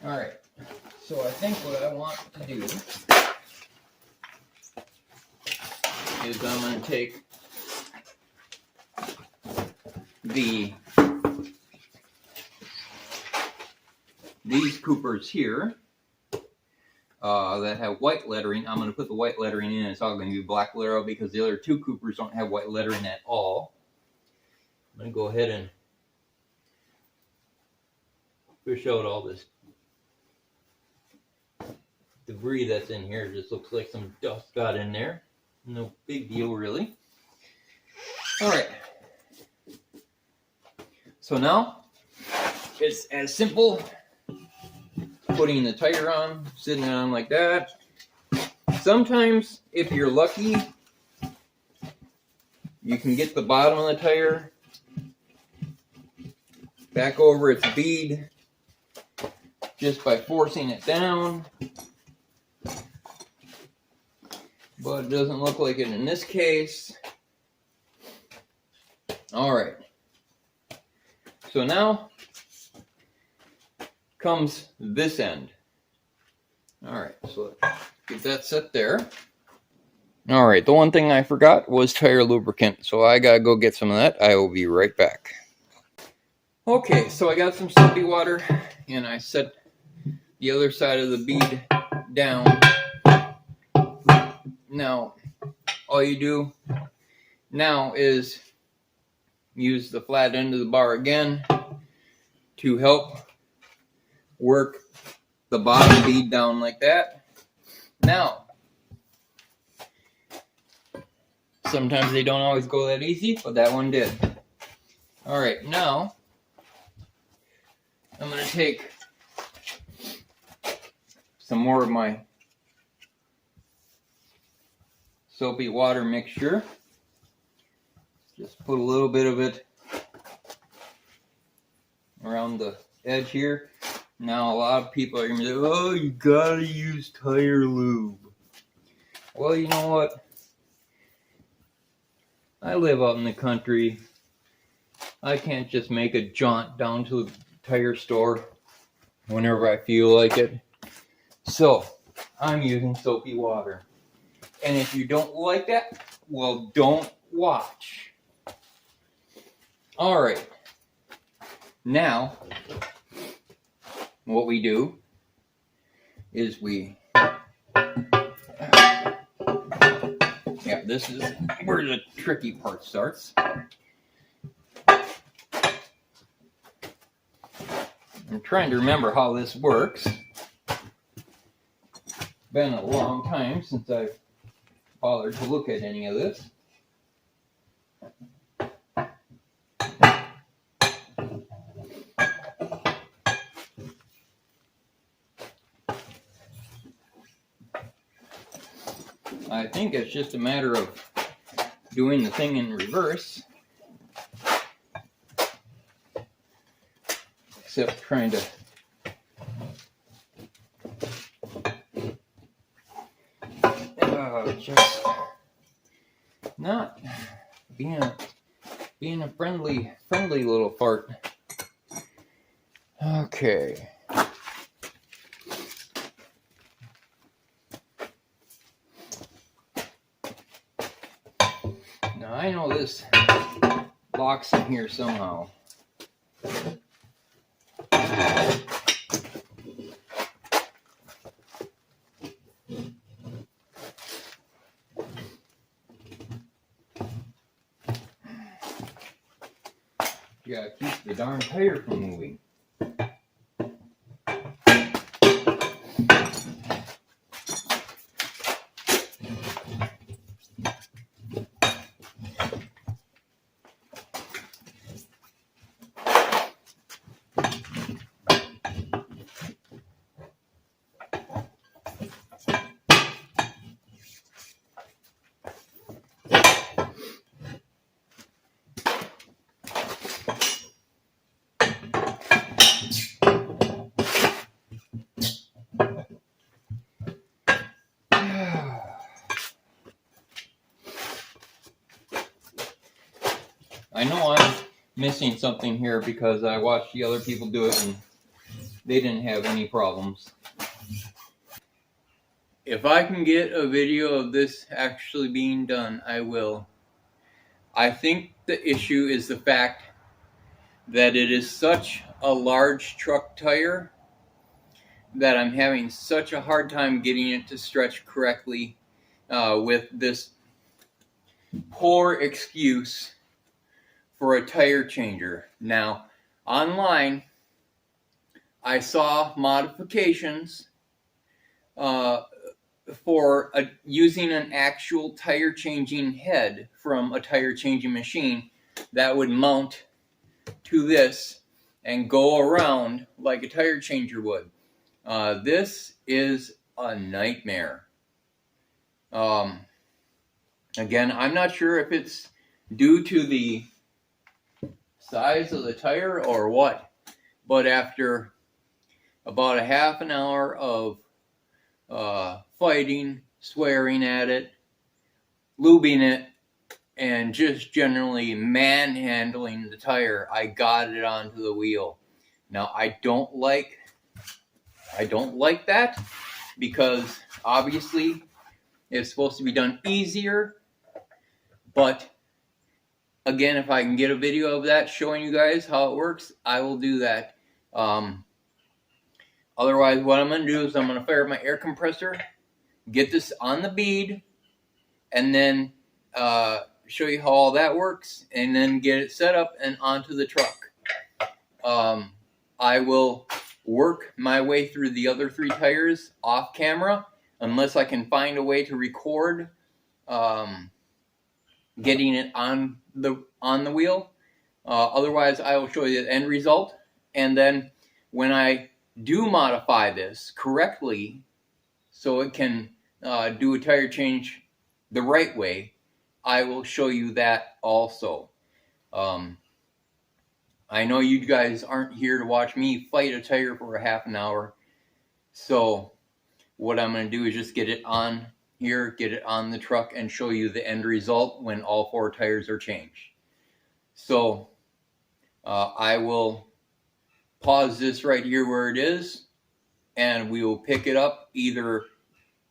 Alright, so I think what I want to do is I'm going to take these Coopers here that have white lettering. I'm going to put the white lettering in. It's all going to be black letter because the other two Coopers don't have white lettering at all. I'm going to go ahead and fish out all this debris that's in here. It just looks like some dust got in there. No big deal, really. Alright. So now, it's as simple putting the tire on, sitting it on like that. Sometimes, if you're lucky, you can get the bottom of the tire back over its bead just by forcing it down. But it doesn't look like it in this case. Alright. So now comes this end. Alright, so get that set there. Alright, the one thing I forgot was tire lubricant, so I gotta go get some of that. I will be right back. Okay, so I got some soapy water, and I set the other side of the bead down. Now, all you do now is use the flat end of the bar again to help work the bottom bead down like that. Now, sometimes they don't always go that easy, but that one did. Alright, now I'm going to take some more of my soapy water mixture. Just put a little bit of it around the edge here. Now a lot of people are going to say, oh, you gotta use tire lube. Well, you know what? I live out in the country. I can't just make a jaunt down to the tire store whenever I feel like it. So, I'm using soapy water. And if you don't like that, well, don't watch. Alright. Now, what we do is this is where the tricky part starts. I'm trying to remember how this works. Been a long time since I've bothered to look at any of this. I think it's just a matter of doing the thing in reverse. Except trying to just not being a friendly little fart. Okay. Now I know this locks in here somehow. You gotta keep the darn tire from moving. I know I'm missing something here because I watched the other people do it and they didn't have any problems. If I can get a video of this actually being done, I will. I think the issue is the fact that it is such a large truck tire that I'm having such a hard time getting it to stretch correctly with this poor excuse for a tire changer. Now, online, I saw modifications for using an actual tire changing head from a tire changing machine that would mount to this and go around like a tire changer would. This is a nightmare. Again, I'm not sure if it's due to the size of the tire or what, but after about a half an hour of fighting, swearing at it, lubing it, and just generally manhandling the tire, I got it onto the wheel. Now, I don't like that, because obviously it's supposed to be done easier. But again, if I can get a video of that showing you guys how it works, I will do that. Otherwise, what I'm going to do is I'm going to fire up my air compressor, get this on the bead, and then show you how all that works, and then get it set up and onto the truck. I will work my way through the other 3 tires off camera, unless I can find a way to record getting it on the wheel. Otherwise, I will show you the end result, and then when I do modify this correctly so it can do a tire change the right way, I will show you that also. I know you guys aren't here to watch me fight a tire for a half an hour, so what I'm going to do is just get it on here, get it on the truck, and show you the end result when all 4 tires are changed. So I will pause this right here where it is, and we will pick it up either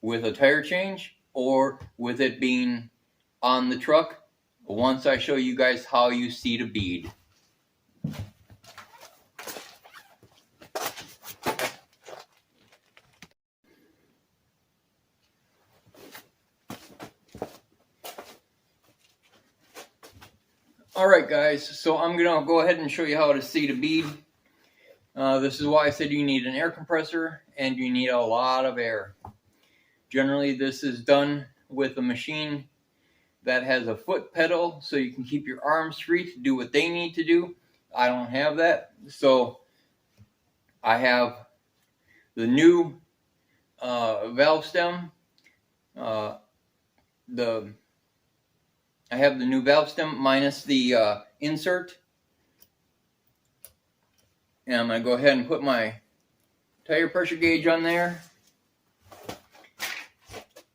with a tire change or with it being on the truck once I show you guys how you seat a bead. Alright guys, so I'm going to go ahead and show you how to seat a bead. This is why I said you need an air compressor and you need a lot of air. Generally, this is done with a machine that has a foot pedal so you can keep your arms free to do what they need to do. I don't have that, so I have the new valve stem. I have the new valve stem minus the insert. And I'm going to go ahead and put my tire pressure gauge on there.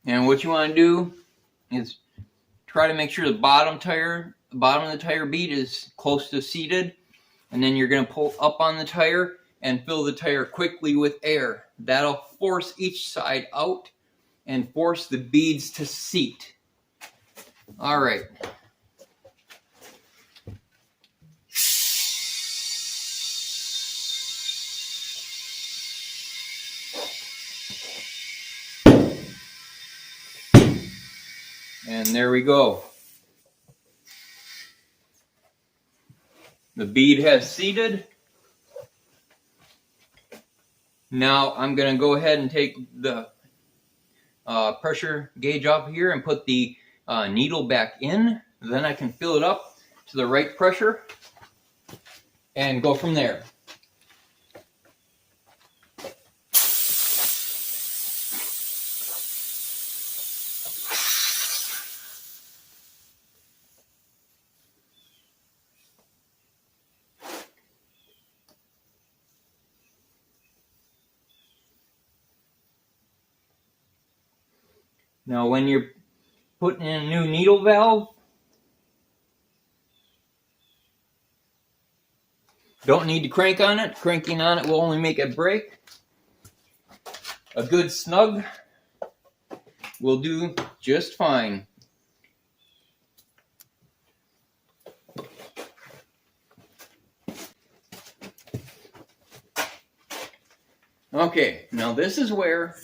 And what you want to do is try to make sure the bottom of the tire bead is close to seated. And then you're going to pull up on the tire and fill the tire quickly with air. That'll force each side out and force the beads to seat. All right. And there we go. The bead has seated. Now I'm going to go ahead and take the pressure gauge off here and put the needle back in. Then I can fill it up to the right pressure and go from there. Now when you're putting in a new needle valve, Don't need to crank on it. Cranking on it will only make it break. A good snug will do just fine. Okay, now this is where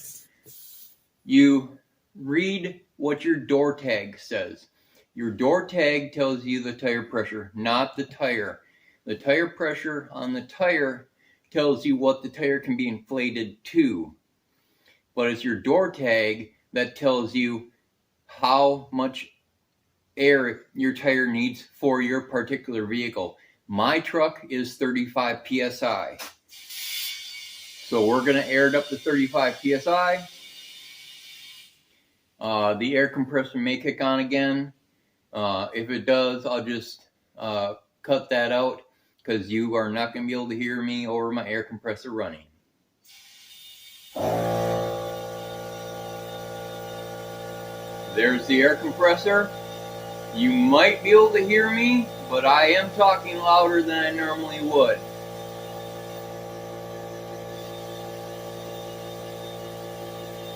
you read what your door tag says. Your door tag tells you the tire pressure, not the tire. The tire pressure on the tire tells you what the tire can be inflated to. But it's your door tag that tells you how much air your tire needs for your particular vehicle. My truck is 35 psi. So we're going to air it up to 35 psi. The air compressor may kick on again. If it does, I'll just cut that out because you are not going to be able to hear me over my air compressor running. There's the air compressor. You might be able to hear me, but I am talking louder than I normally would.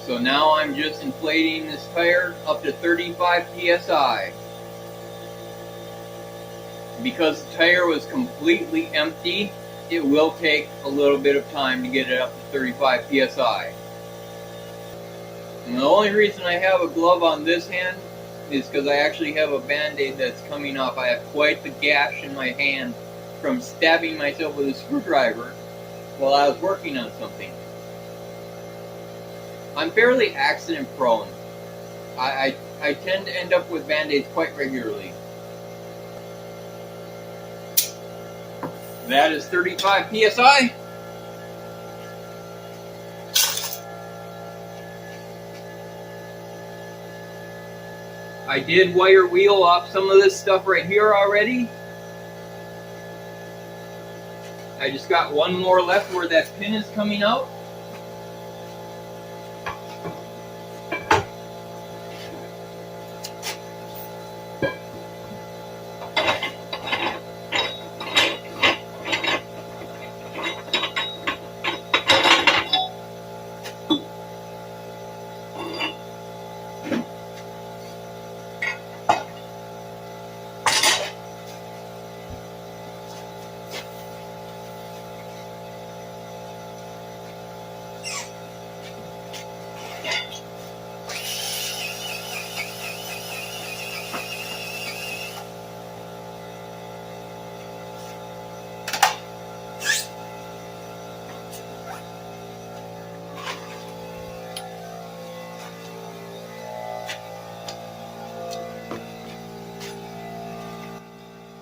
So now I'm just inflating this tire up to 35 psi. Because the tire was completely empty, it will take a little bit of time to get it up to 35 psi. And the only reason I have a glove on this hand is because I actually have a band-aid that's coming off. I have quite the gash in my hand from stabbing myself with a screwdriver while I was working on something. I'm fairly accident prone. I tend to end up with band-aids quite regularly. That is 35 psi. I did wire wheel off some of this stuff right here already. I just got one more left where that pin is coming out.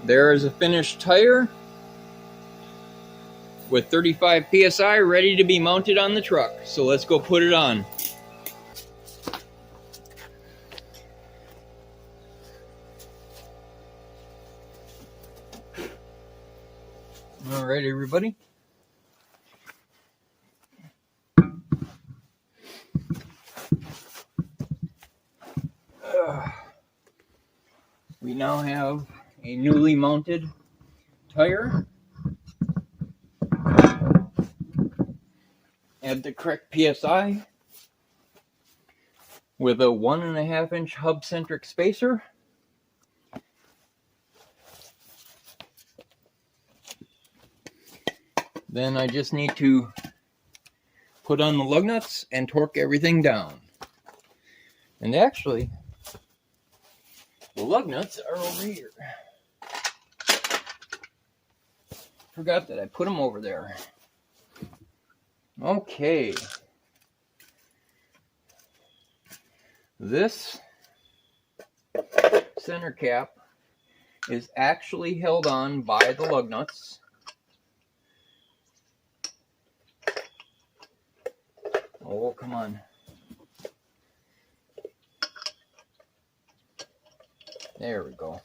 There is a finished tire with 35 psi ready to be mounted on the truck. So let's go put it on. All right, everybody. We now have a newly mounted tire at the correct PSI with a 1.5 inch hub centric spacer. Then I just need to put on the lug nuts and torque everything down. And actually, the lug nuts are over here. Forgot that I put them over there. Okay. This center cap is actually held on by the lug nuts. Oh, come on. There we go.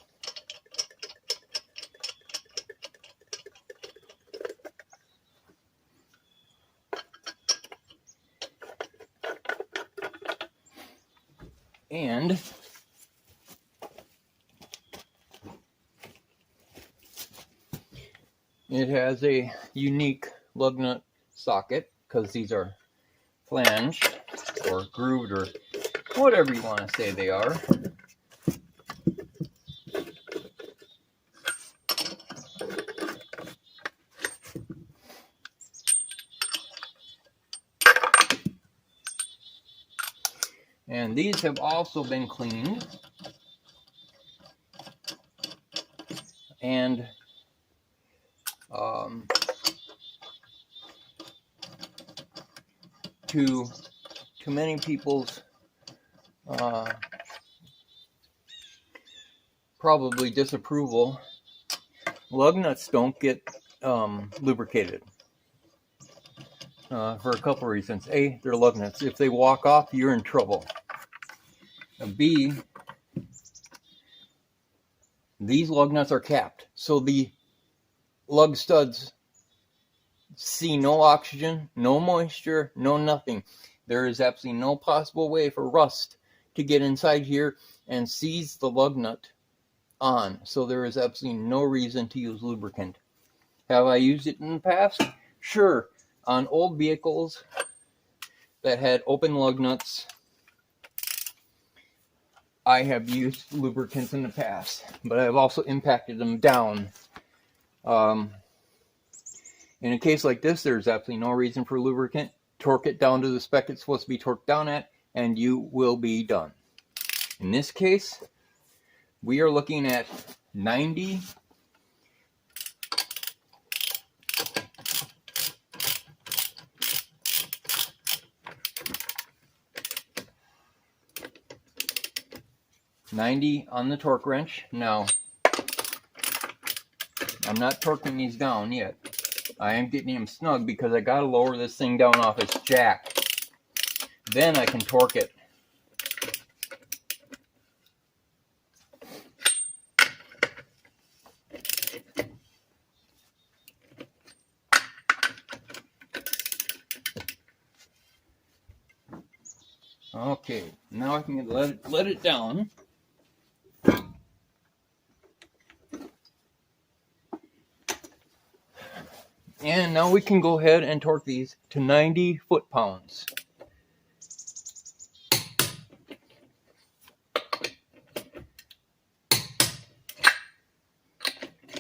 And It has a unique lug nut socket because these are flanged or grooved or whatever you want to say they are. And these have also been cleaned and to many people's probably disapproval, lug nuts don't get lubricated for a couple reasons. A, they're lug nuts. If they walk off, you're in trouble. B, these lug nuts are capped, so the lug studs see no oxygen, no moisture, no nothing. There is absolutely no possible way for rust to get inside here and seize the lug nut on. So there is absolutely no reason to use lubricant. Have I used it in the past? Sure. On old vehicles that had open lug nuts, I have used lubricants in the past, but I've also impacted them down. In a case like this, there's absolutely no reason for lubricant. Torque it down to the spec it's supposed to be torqued down at, and you will be done. In this case, we are looking at 90 on the torque wrench. Now, I'm not torquing these down yet. I am getting them snug because I got to lower this thing down off its jack. Then I can torque it. Okay, now I can let it down. And now we can go ahead and torque these to 90 foot-pounds.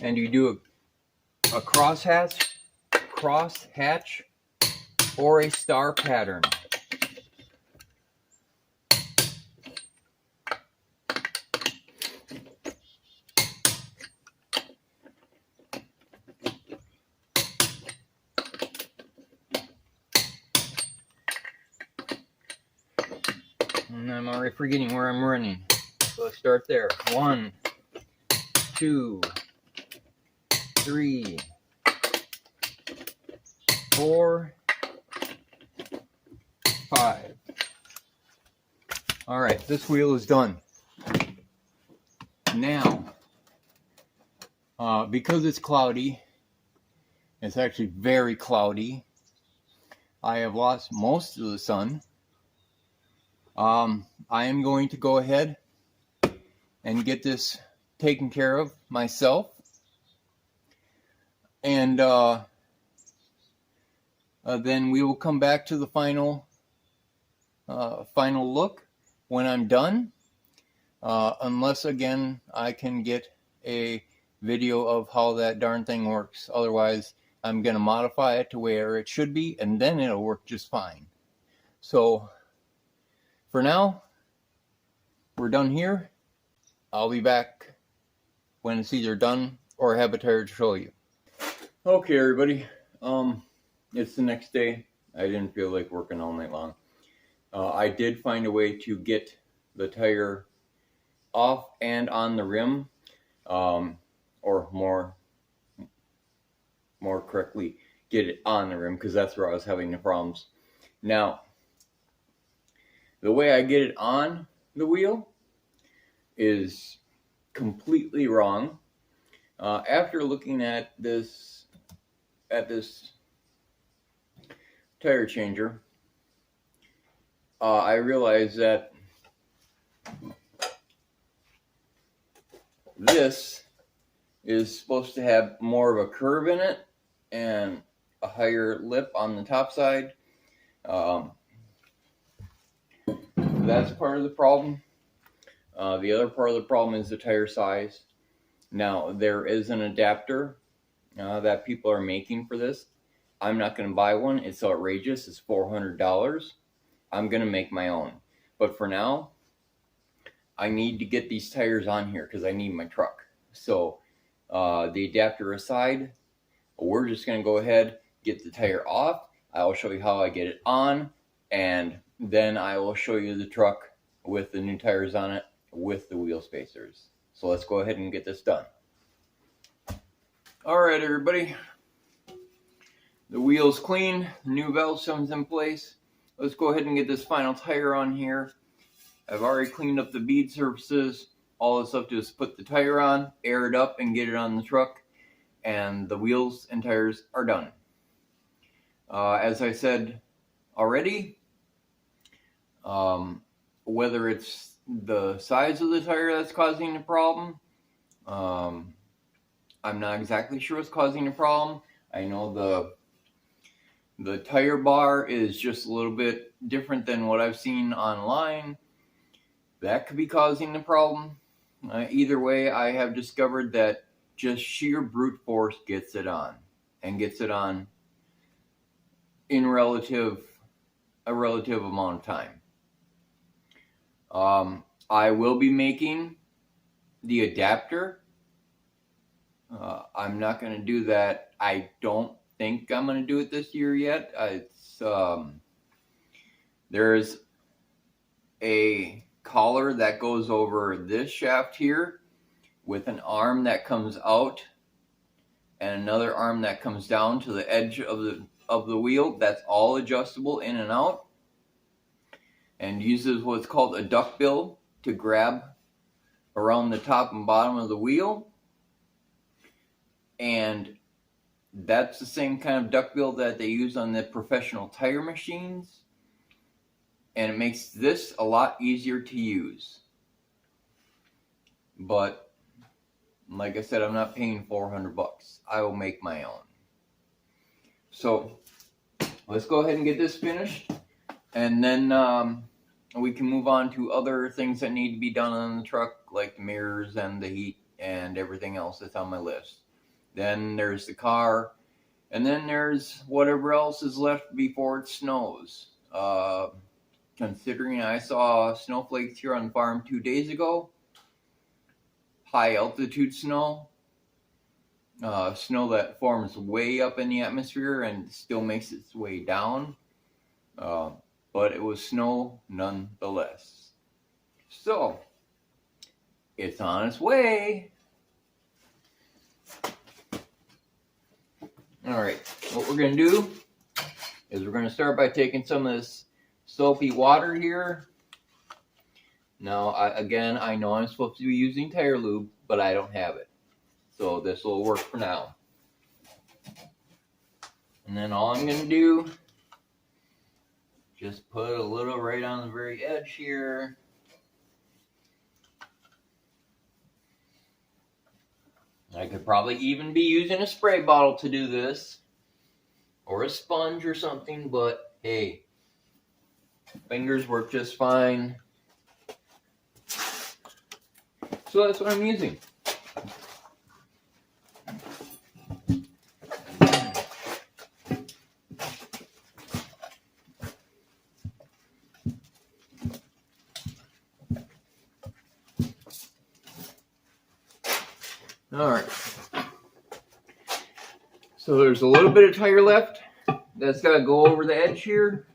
And you do a crosshatch or a star pattern. And I'm already forgetting where I'm running. So let's start there. 1, 2, 3, 4, 5. All right, this wheel is done. Now, because it's cloudy, it's actually very cloudy. I have lost most of the sun. I am going to go ahead and get this taken care of myself. And then we will come back to the final look when I'm done. Unless, again, I can get a video of how that darn thing works. Otherwise, I'm going to modify it to where it should be, and then it'll work just fine. So, for now, we're done here. I'll be back when it's either done or I have a tire to show you. Okay, everybody. It's the next day. I didn't feel like working all night long. I did find a way to get the tire off and on the rim, or more correctly, get it on the rim, because that's where I was having the problems. Now, the way I get it on the wheel is completely wrong. After looking at this tire changer, I realized that this is supposed to have more of a curve in it and a higher lip on the top side. That's part of the problem. The other part of the problem is the tire size. Now, there is an adapter that people are making for this. I'm not going to buy one. It's outrageous. It's $400. I'm going to make my own. But for now, I need to get these tires on here because I need my truck. So the adapter aside, we're just going to go ahead, get the tire off. I will show you how I get it on, and then I will show you the truck with the new tires on it with the wheel spacers. So let's go ahead and get this done. All right, everybody. The wheel's clean. The new valve system's in place. Let's go ahead and get this final tire on here. I've already cleaned up the bead surfaces. All that's left is put the tire on, air it up, and get it on the truck. And the wheels and tires are done. As I said already, whether it's the size of the tire that's causing the problem, I'm not exactly sure what's causing the problem. I know the tire bar is just a little bit different than what I've seen online. That could be causing the problem. Either way, I have discovered that just sheer brute force gets it on, and gets it on in a relative amount of time. I will be making the adapter. I'm not going to do that. I don't think I'm going to do it this year yet. There's a collar that goes over this shaft here with an arm that comes out and another arm that comes down to the edge of the wheel. That's all adjustable in and out, and uses what's called a duckbill to grab around the top and bottom of the wheel. And that's the same kind of duckbill that they use on the professional tire machines. And it makes this a lot easier to use. But like I said, I'm not paying $400. I will make my own. So let's go ahead and get this finished, and then we can move on to other things that need to be done on the truck, like the mirrors and the heat and everything else that's on my list. Then there's the car, and then there's whatever else is left before it snows. Considering I saw snowflakes here on the farm 2 days ago, high altitude snow, snow that forms way up in the atmosphere and still makes its way down, but it was snow nonetheless. So it's on its way. All right, what we're going to do is we're going to start by taking some of this soapy water here. Now, I know I'm supposed to be using tire lube, but I don't have it. So this will work for now. And then all I'm going to do, just put a little right on the very edge here. I could probably even be using a spray bottle to do this, or a sponge or something, but hey, fingers work just fine. So that's what I'm using. All right. So there's a little bit of tire left. That's got to go over the edge here.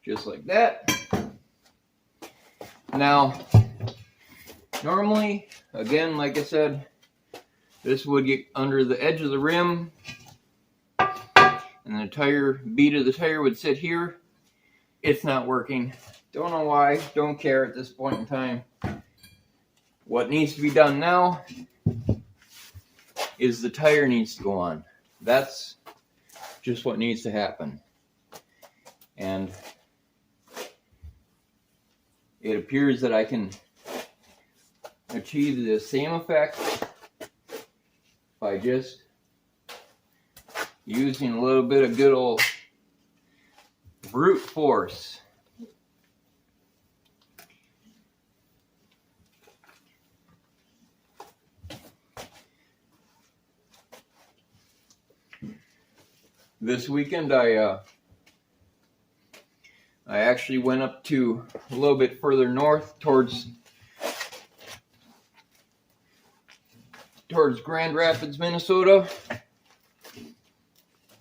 Just like that. Now, normally, again, like I said, this would get under the edge of the rim, and the tire, bead of the tire would sit here. It's not working. Don't know why, don't care at this point in time. What needs to be done now is the tire needs to go on. That's just what needs to happen. And it appears that I can achieve the same effect by just using a little bit of good old brute force. This weekend I actually went up to a little bit further north towards Grand Rapids, Minnesota,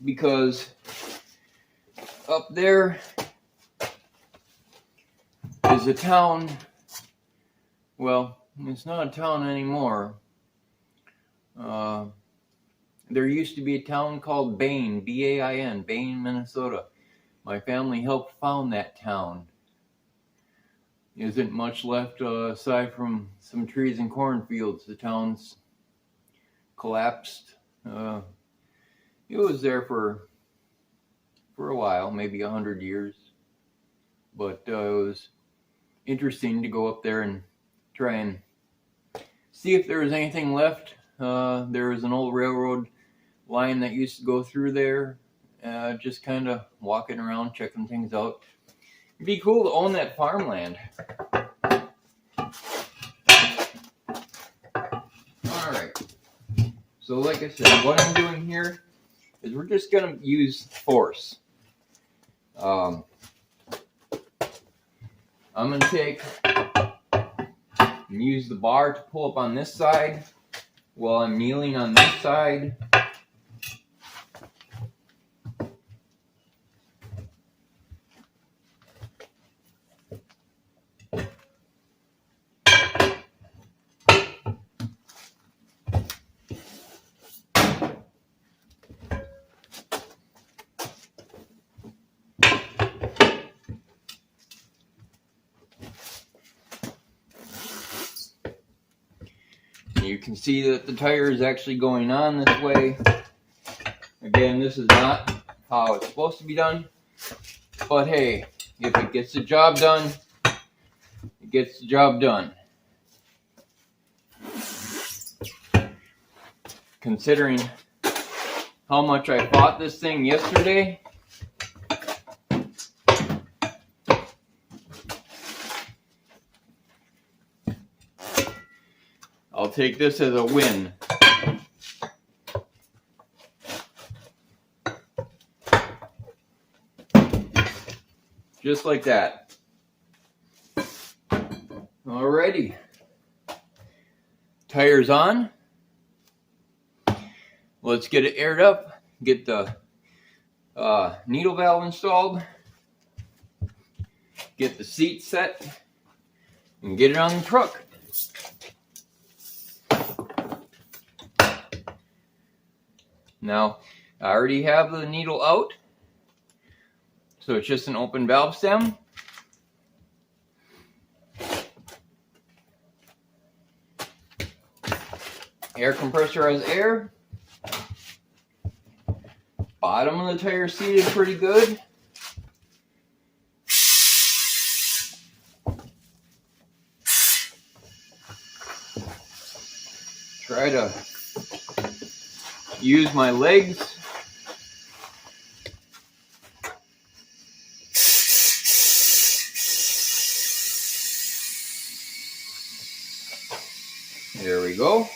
because up there is a town. Well, it's not a town anymore. There used to be a town called Bain, B-A-I-N, Bain, Minnesota. My family helped found that town. Isn't much left aside from some trees and cornfields. The town's collapsed. It was there for a while, maybe 100 years. But it was interesting to go up there and try and see if there was anything left. There was an old railroad line that used to go through there. Just kind of walking around, checking things out. It'd be cool to own that farmland. Alright. So like I said, what I'm doing here is we're just going to use force. I'm going to take and use the bar to pull up on this side while I'm kneeling on this side. You can see that the tire is actually going on this way. Again, this is not how it's supposed to be done. But hey, if it gets the job done, it gets the job done. Considering how much I fought this thing yesterday, I'll take this as a win. Just like that. Alrighty. Tires on. Let's get it aired up. Get the needle valve installed. Get the seat set. And get it on the truck. Now, I already have the needle out, so it's just an open valve stem. Air compressor has air. Bottom of the tire seated pretty good. Try to use my legs. There we go.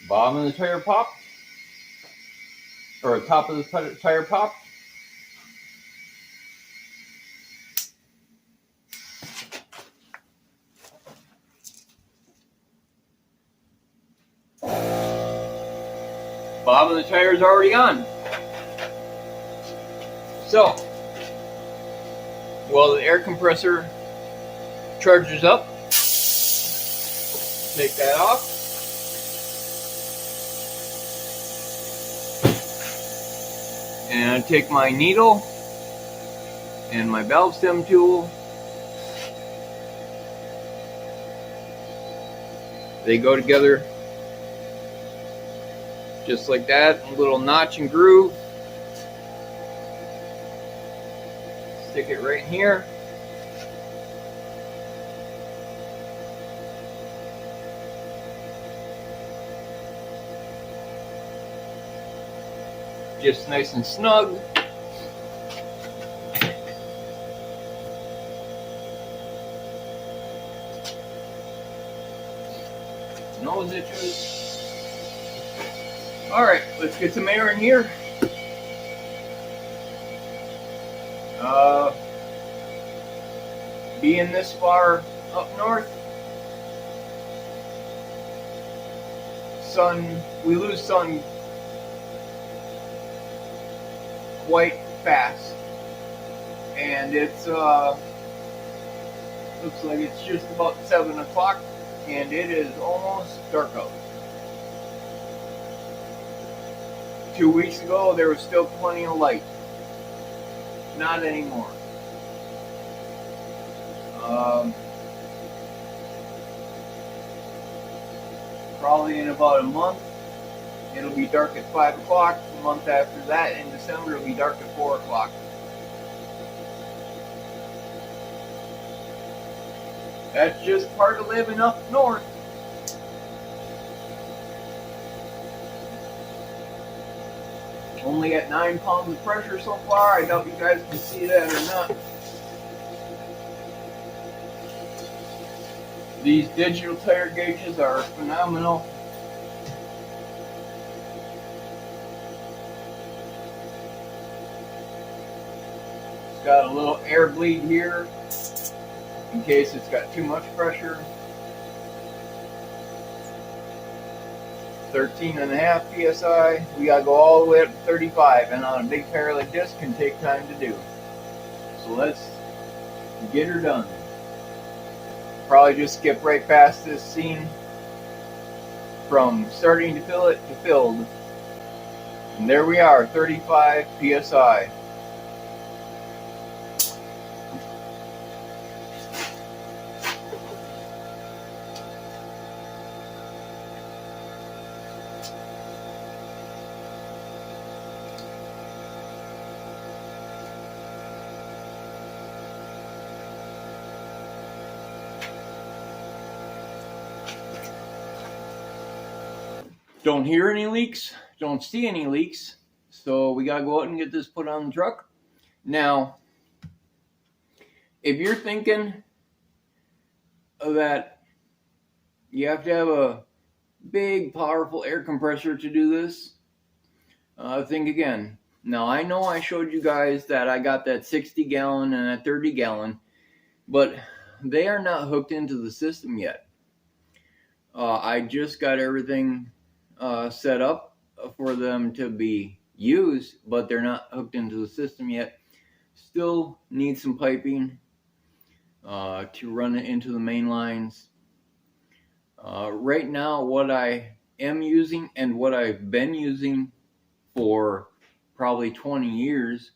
Bottom of the tire pop, or top of the tire pop. Bottom of the tire is already on. So, while the air compressor charges up, take that off. And I take my needle and my valve stem tool. They go together Just like that, a little notch and groove. Stick it right here. Just nice and snug. Nose itches. Alright, let's get some air in here. Being this far up north, we lose sun quite fast, and it's looks like it's just about 7 o'clock and it is almost dark out. 2 weeks ago there was still plenty of light. Not anymore. Probably in about a month it'll be dark at 5 o'clock. A month after that, in December, it'll be dark at 4 o'clock. That's just part of living up north. Only at 9 pounds of pressure so far. I doubt you guys can see that or not. These digital tire gauges are phenomenal. It's got a little air bleed here in case it's got too much pressure. 13.5 psi. We gotta go all the way up to 35, and on a big tire like this can take time to do. So let's get her done. Probably just skip right past this scene from starting to fill it to filled. And there we are, 35 psi. Don't hear any leaks, don't see any leaks, so we gotta go out and get this put on the truck. Now, if you're thinking that you have to have a big, powerful air compressor to do this, think again. Now, I know I showed you guys that I got that 60 gallon and that 30 gallon, but they are not hooked into the system yet. I just got everything set up for them to be used, but they're not hooked into the system yet. Still need some piping to run it into the main lines. Right now, what I am using and what I've been using for probably 20 years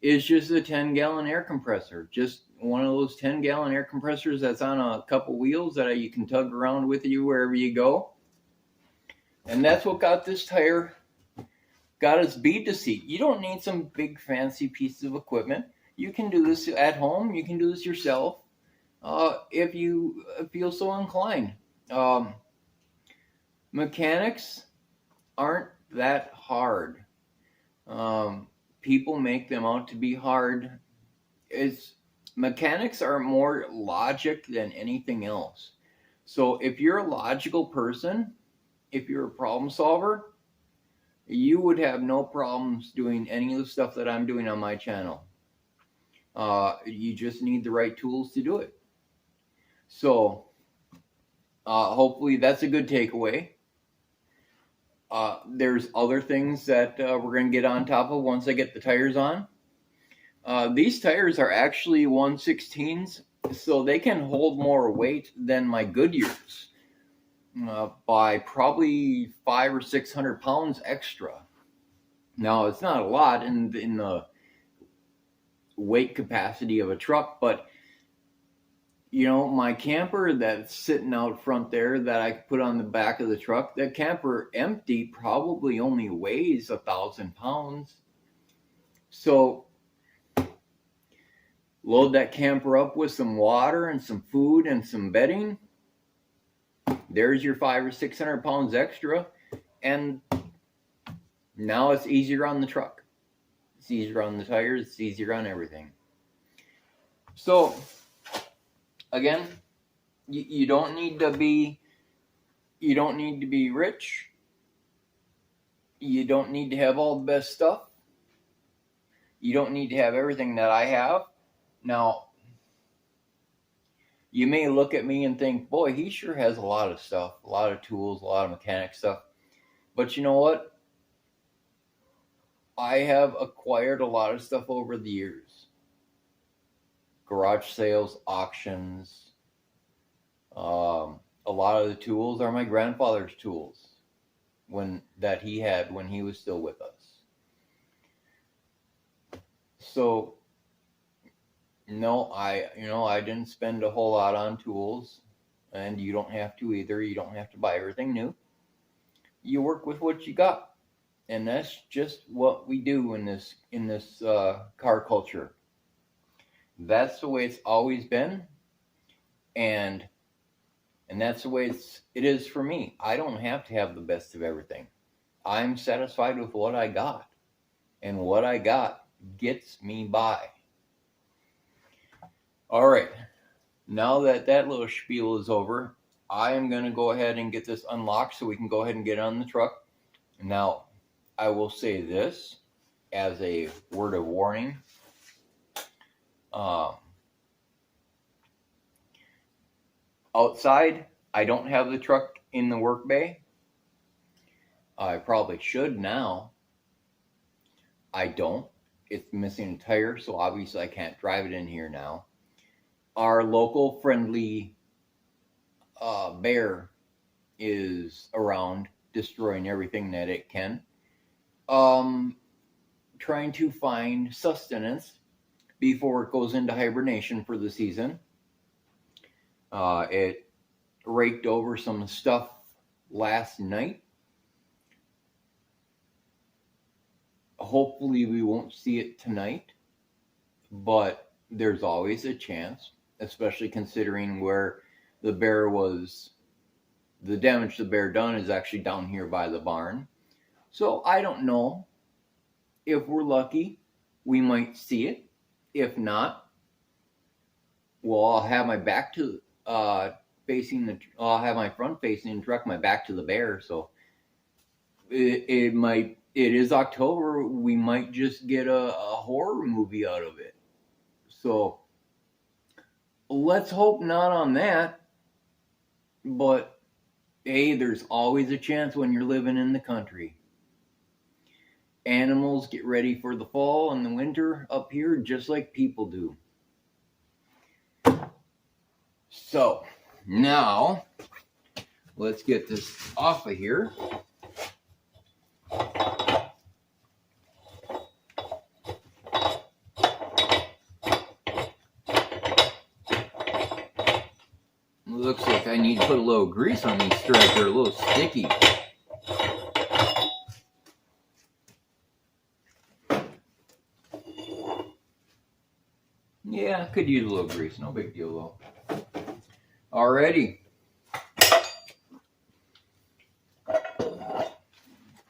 is just a 10-gallon air compressor. Just one of those 10-gallon air compressors that's on a couple wheels that you can tug around with you wherever you go. And that's what got this tire, got its bead to seat. You don't need some big fancy piece of equipment. You can do this at home. You can do this yourself if you feel so inclined. Mechanics aren't that hard. People make them out to be hard. Mechanics are more logic than anything else. So if you're a logical person, if you're a problem solver, you would have no problems doing any of the stuff that I'm doing on my channel. You just need the right tools to do it. So hopefully that's a good takeaway. There's other things that we're going to get on top of once I get the tires on. These tires are actually 1/16s, so they can hold more weight than my Goodyears. By probably 500 or 600 pounds extra. Now, it's not a lot in the weight capacity of a truck, but my camper that's sitting out front there that I put on the back of the truck, that camper empty probably only weighs 1,000 pounds. So load that camper up with some water and some food and some bedding. There's your 500 or 600 pounds extra. And now it's easier on the truck. It's easier on the tires. It's easier on everything. So again, you don't need to be rich. You don't need to have all the best stuff. You don't need to have everything that I have. Now, you may look at me and think, boy, he sure has a lot of stuff, a lot of tools, a lot of mechanic stuff. But you know what? I have acquired a lot of stuff over the years. Garage sales, auctions. A lot of the tools are my grandfather's tools that he had when he was still with us. So no, I didn't spend a whole lot on tools, and you don't have to either. You don't have to buy everything new. You work with what you got, and that's just what we do in this car culture. That's the way it's always been, and that's the way it is for me. I don't have to have the best of everything. I'm satisfied with what I got, and what I got gets me by. All right, now that little spiel is over, I am going to go ahead and get this unlocked so we can go ahead and get on the truck. Now, I will say this as a word of warning. Outside, I don't have the truck in the work bay. I probably should now. I don't. It's missing a tire, so obviously I can't drive it in here now. Our local friendly bear is around, destroying everything that it can. Trying to find sustenance before it goes into hibernation for the season. It raked over some stuff last night. Hopefully we won't see it tonight, but there's always a chance, especially considering where the damage the bear done is actually down here by the barn. So I don't know. If we're lucky, we might see it. If not, well, I'll have my back to I'll have my front facing the truck, my back to the bear. So it is October. We might just get a horror movie out of it. So let's hope not on that. But hey, there's always a chance when you're living in the country. Animals get ready for the fall and the winter up here just like people do. So now let's get this off of here. Looks like I need to put a little grease on these straps. They're a little sticky. Yeah, I could use a little grease. No big deal though. Alrighty.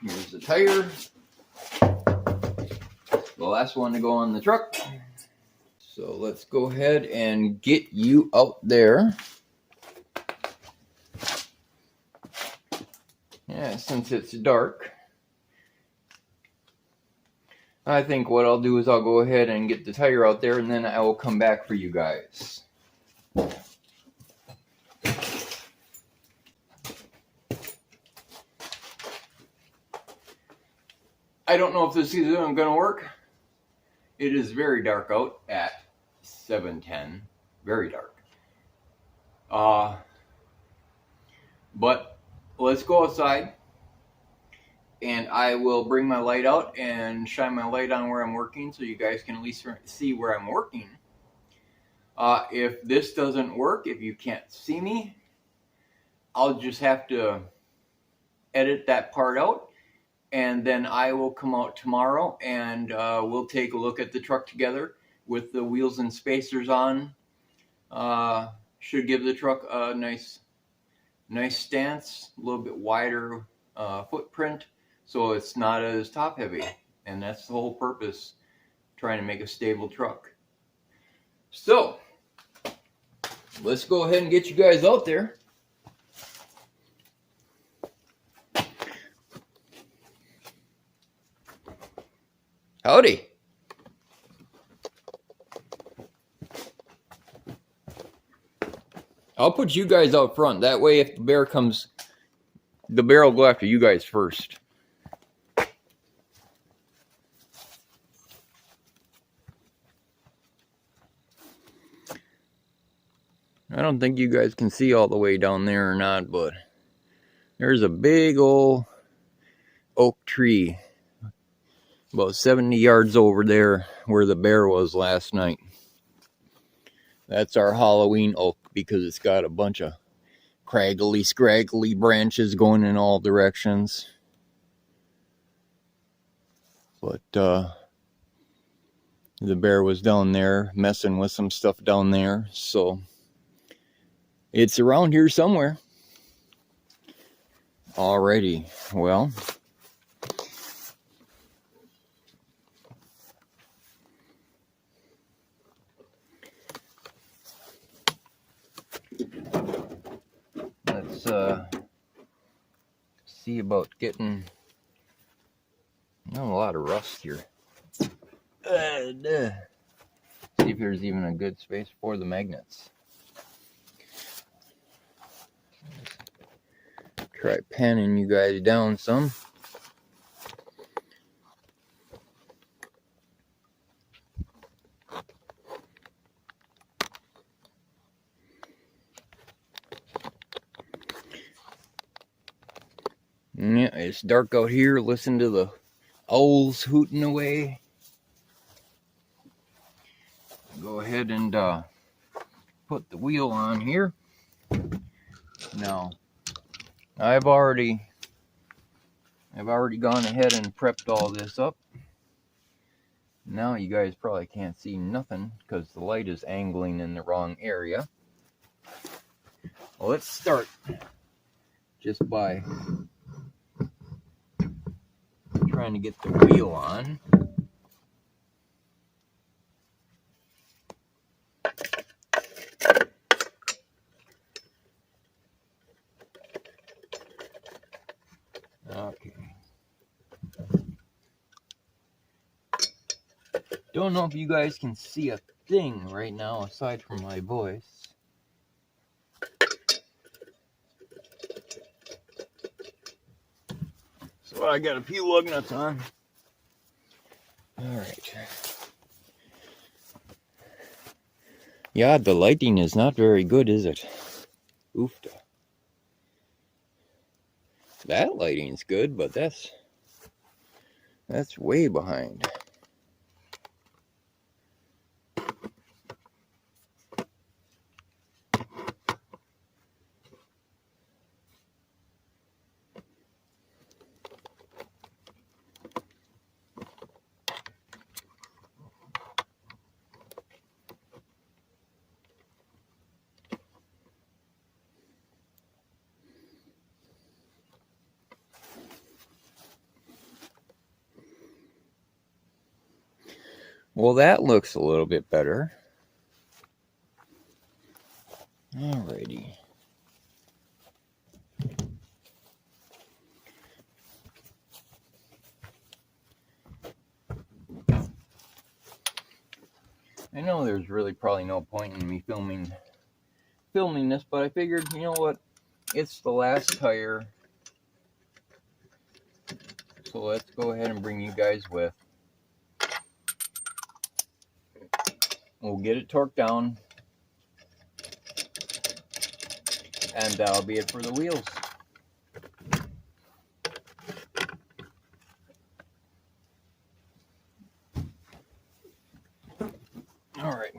Here's the tire. The last one to go on the truck. So let's go ahead and get you out there. Yeah, since it's dark, I think what I'll do is I'll go ahead and get the tire out there, and then I will come back for you guys. I don't know if this is going to work. It is very dark out at 7:10. Very dark. But let's go outside, and I will bring my light out and shine my light on where I'm working so you guys can at least see where I'm working. If this doesn't work, if you can't see me, I'll just have to edit that part out, and then I will come out tomorrow and we'll take a look at the truck together with the wheels and spacers on. Should give the truck a nice stance, a little bit wider footprint, so it's not as top heavy, and that's the whole purpose, trying to make a stable truck. So let's go ahead and get you guys out there. Howdy. I'll put you guys out front. That way if the bear comes, the bear will go after you guys first. I don't think you guys can see all the way down there or not, but there's a big old oak tree about 70 yards over there where the bear was last night. That's our Halloween oak because it's got a bunch of craggly, scraggly branches going in all directions. But the bear was down there messing with some stuff down there, so it's around here somewhere. Alrighty, well, let's see about getting a lot of rust here. See if there's even a good space for the magnets. Try panning you guys down some. Yeah, it's dark out here. Listen to the owls hooting away. Go ahead and put the wheel on here. Now, I've already gone ahead and prepped all this up. Now you guys probably can't see nothing because the light is angling in the wrong area. Well, let's start just by trying to get the wheel on. Okay. Don't know if you guys can see a thing right now aside from my voice. So I got a few lug nuts on. Alright. Yeah, the lighting is not very good, is it? Oofta. That lighting's good, but that's way behind. Well, that looks a little bit better. Alrighty. I know there's really probably no point in me filming this, but I figured, you know what? It's the last tire. So let's go ahead and bring you guys with. We'll get it torqued down. And that'll be it for the wheels. Alright.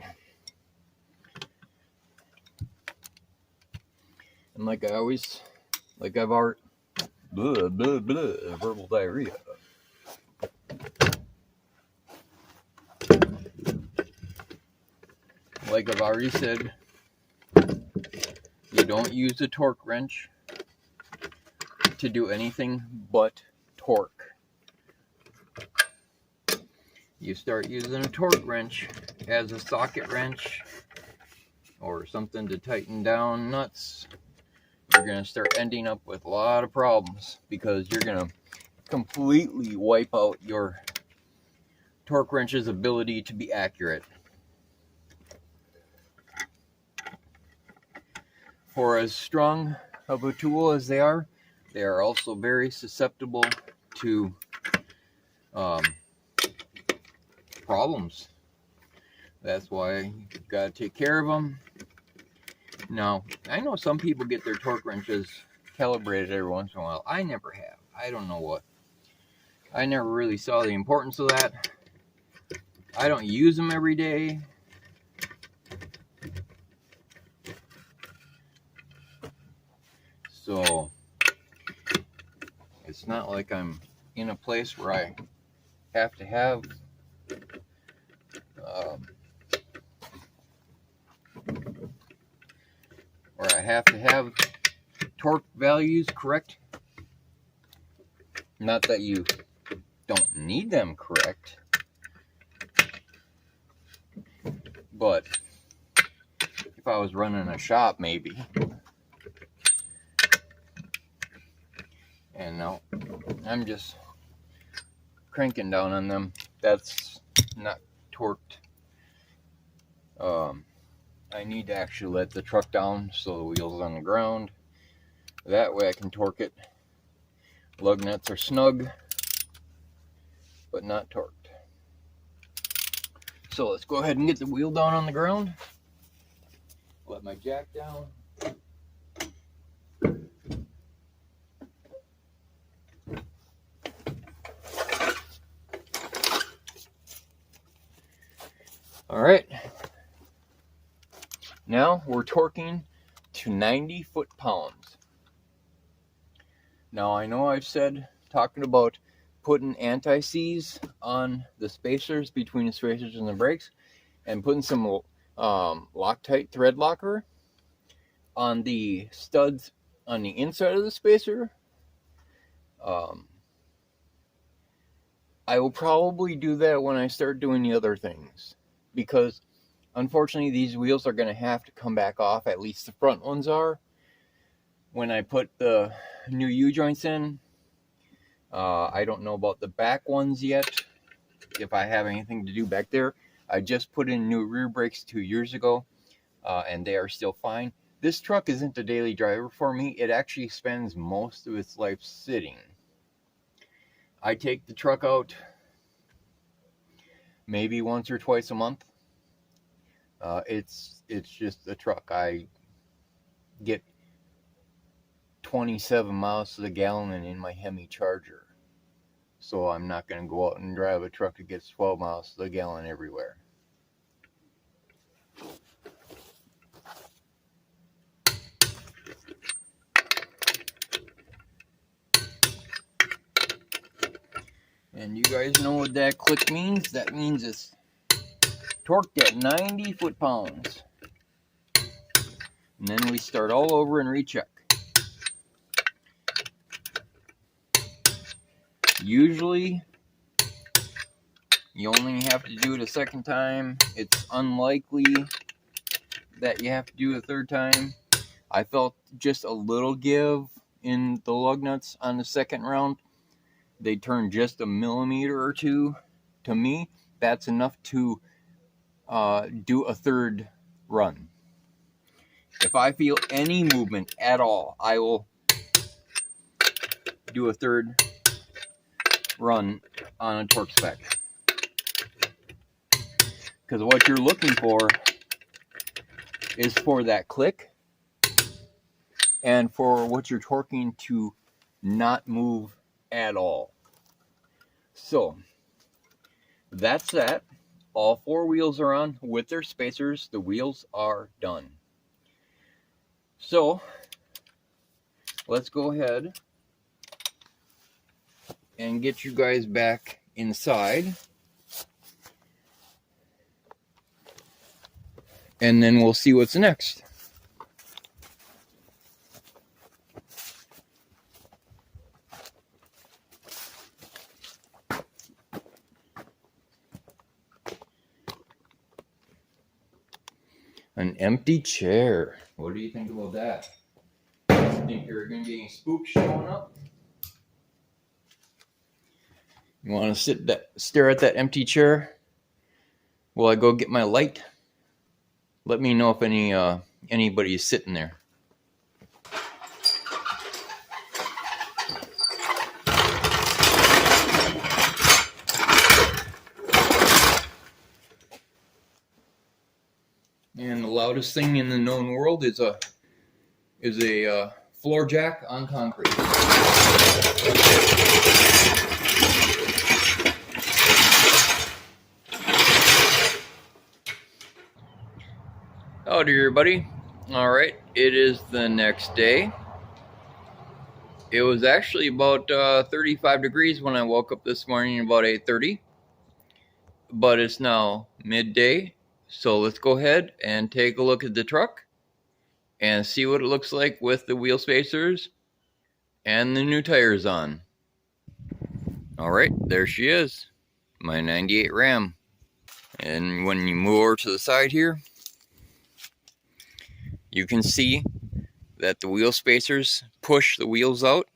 And like I've already, verbal diarrhea. Like I've already said, you don't use a torque wrench to do anything but torque. You start using a torque wrench as a socket wrench or something to tighten down nuts, you're going to start ending up with a lot of problems because you're going to completely wipe out your torque wrench's ability to be accurate. For as strong of a tool as they are also very susceptible to problems. That's why you've got to take care of them. Now, I know some people get their torque wrenches calibrated every once in a while. I never have. I don't know what. I never really saw the importance of that. I don't use them every day. So, it's not like I'm in a place where I have to have torque values correct. Not that you don't need them correct, but if I was running a shop, maybe. And now I'm just cranking down on them. That's not torqued. I need to actually let the truck down so the wheel's on the ground. That way I can torque it. Lug nuts are snug, but not torqued. So let's go ahead and get the wheel down on the ground. Let my jack down. All right. Now we're torquing to 90 foot-pounds. Now I know I've said, talking about putting anti-seize on the spacers between the spacers and the brakes, and putting some Loctite thread locker on the studs on the inside of the spacer. I will probably do that when I start doing the other things, because unfortunately these wheels are going to have to come back off, at least the front ones are, when I put the new U-joints in. I don't know about the back ones yet, if I have anything to do back there. I just put in new rear brakes 2 years ago, and they are still fine. This truck isn't a daily driver for me. It actually spends most of its life sitting. I take the truck out maybe once or twice a month. It's just a truck. I get 27 miles to the gallon in my Hemi Charger. So I'm not going to go out and drive a truck that gets 12 miles to the gallon everywhere. And you guys know what that click means? That means it's torqued at 90 foot-pounds. And then we start all over and recheck. Usually, you only have to do it a second time. It's unlikely that you have to do it a third time. I felt just a little give in the lug nuts on the second round. They turned just a millimeter or two. To me, that's enough to do a third run. If I feel any movement at all, I will do a third run on a torque spec. Because what you're looking for is for that click and for what you're torquing to not move at all. So that's that. All 4 wheels are on with their spacers. The wheels are done. So let's go ahead and get you guys back inside. And then we'll see what's next. An empty chair. What do you think about that? Think there are going to be any spooks showing up? You want to stare at that empty chair while I go get my light? Let me know if anybody is sitting there. And the loudest thing in the known world is a floor jack on concrete. Howdy everybody. Alright, it is the next day. It was actually about 35 degrees when I woke up this morning, about 8:30. But it's now midday, so let's go ahead and take a look at the truck and see what it looks like with the wheel spacers and the new tires on. Alright, there she is, my 98 Ram. And when you move over to the side here, you can see that the wheel spacers push the wheels out.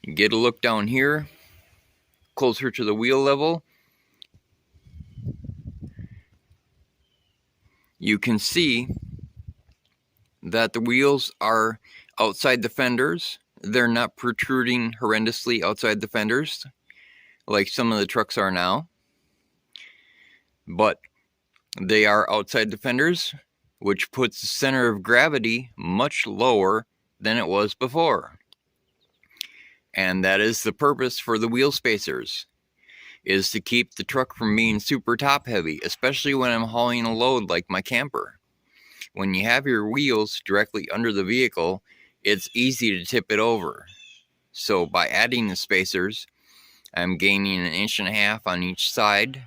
You get a look down here, closer to the wheel level. You can see that the wheels are outside the fenders. They're not protruding horrendously outside the fenders like some of the trucks are now, but they are outside the fenders, which puts the center of gravity much lower than it was before. And that is the purpose for the wheel spacers, is to keep the truck from being super top heavy, especially when I'm hauling a load like my camper. When you have your wheels directly under the vehicle, it's easy to tip it over. So by adding the spacers, I'm gaining 1.5 inches on each side.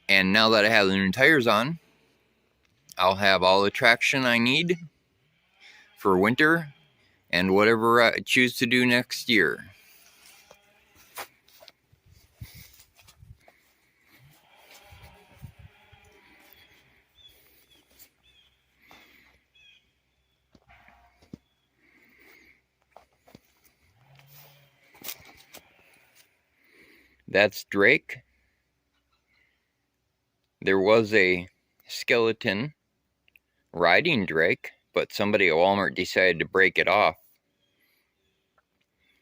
And now that I have the new tires on, I'll have all the traction I need for winter and whatever I choose to do next year. That's Drake. There was a skeleton riding Drake, but somebody at Walmart decided to break it off.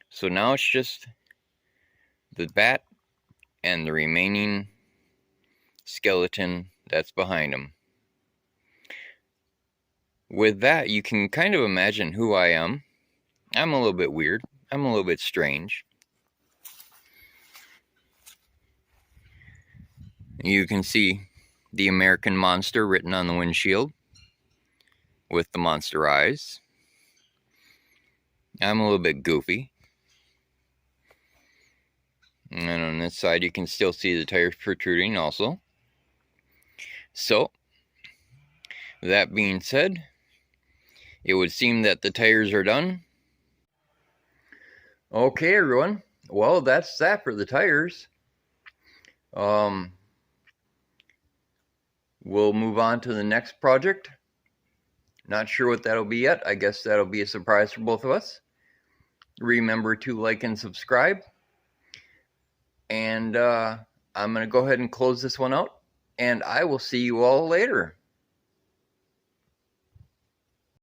So now it's just the bat and the remaining skeleton that's behind him. With that, you can kind of imagine who I am. I'm a little bit weird. I'm a little bit strange. You can see the American Monster written on the windshield with the monster eyes. I'm a little bit goofy. And on this side you can still see the tires protruding also. So, that being said, it would seem that the tires are done. Okay everyone, well that's that for the tires. We'll move on to the next project. Not sure what that'll be yet. I guess that'll be a surprise for both of us. Remember to like and subscribe. And I'm going to go ahead and close this one out. And I will see you all later.